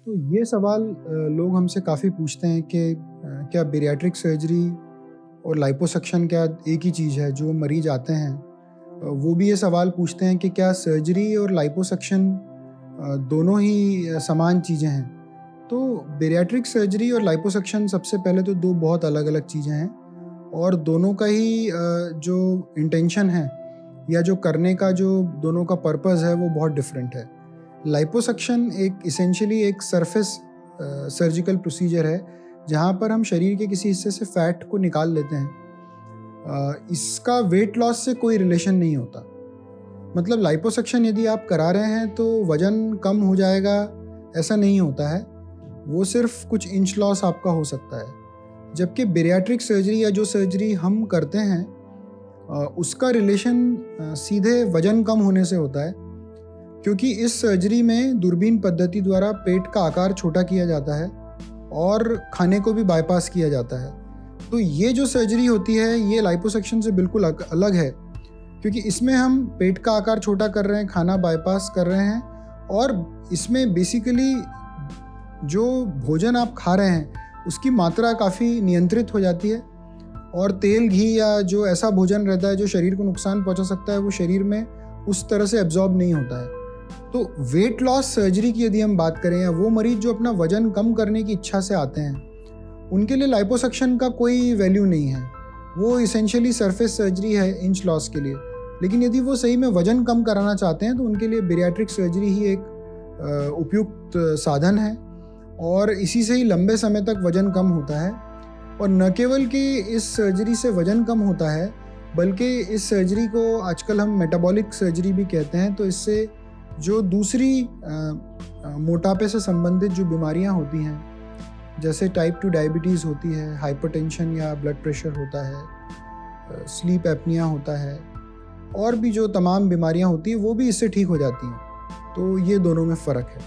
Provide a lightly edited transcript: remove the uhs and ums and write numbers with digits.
तो ये सवाल लोग हमसे काफ़ी पूछते हैं कि क्या बेरियाट्रिक सर्जरी और लाइपोसक्शन क्या एक ही चीज़ है? जो मरीज़ आते हैं वो भी ये सवाल पूछते हैं कि क्या सर्जरी और लाइपोसक्शन दोनों ही समान चीज़ें हैं? तो बेरियाट्रिक सर्जरी और लाइपोसक्शन सबसे पहले तो 2 बहुत अलग-अलग चीज़ें हैं और दोनों का ही जो इंटेंशन है या जो करने का जो दोनों का पर्पज़ है वो बहुत डिफरेंट है। लाइपोसक्शन एक एसेंशियली एक सरफेस सर्जिकल प्रोसीजर है, जहाँ पर हम शरीर के किसी हिस्से से फैट को निकाल लेते हैं। इसका वेट लॉस से कोई रिलेशन नहीं होता। मतलब लाइपोसक्शन यदि आप करा रहे हैं तो वज़न कम हो जाएगा, ऐसा नहीं होता है। वो सिर्फ़ कुछ इंच लॉस आपका हो सकता है। जबकि बेरियाट्रिक सर्जरी या जो सर्जरी हम करते हैं उसका रिलेशन सीधे वज़न कम होने से होता है, क्योंकि इस सर्जरी में दूरबीन पद्धति द्वारा पेट का आकार छोटा किया जाता है और खाने को भी बाईपास किया जाता है। तो ये जो सर्जरी होती है ये लाइपोसक्शन से बिल्कुल अलग है, क्योंकि इसमें हम पेट का आकार छोटा कर रहे हैं, खाना बाईपास कर रहे हैं और इसमें बेसिकली जो भोजन आप खा रहे हैं उसकी मात्रा काफ़ी नियंत्रित हो जाती है और तेल, घी या जो ऐसा भोजन रहता है जो शरीर को नुकसान पहुंचा सकता है वो शरीर में उस तरह से एब्जॉर्ब नहीं होता है। तो वेट लॉस सर्जरी की यदि हम बात करें या वो मरीज जो अपना वजन कम करने की इच्छा से आते हैं, उनके लिए लाइपोसक्शन का कोई वैल्यू नहीं है। वो इसेंशियली सरफेस सर्जरी है इंच लॉस के लिए। लेकिन यदि वो सही में वजन कम कराना चाहते हैं तो उनके लिए बेरियाट्रिक सर्जरी ही एक उपयुक्त साधन है और इसी से ही लंबे समय तक वजन कम होता है। और न केवल कि इस सर्जरी से वजन कम होता है, बल्कि इस सर्जरी को आजकल हम मेटाबॉलिक सर्जरी भी कहते हैं। तो इससे जो दूसरी मोटापे से संबंधित जो बीमारियां होती हैं, जैसे टाइप 2 डायबिटीज़ होती है, हाइपरटेंशन या ब्लड प्रेशर होता है, स्लीप एपनिया होता है और भी जो तमाम बीमारियां होती हैं वो भी इससे ठीक हो जाती हैं। तो ये दोनों में फ़र्क है।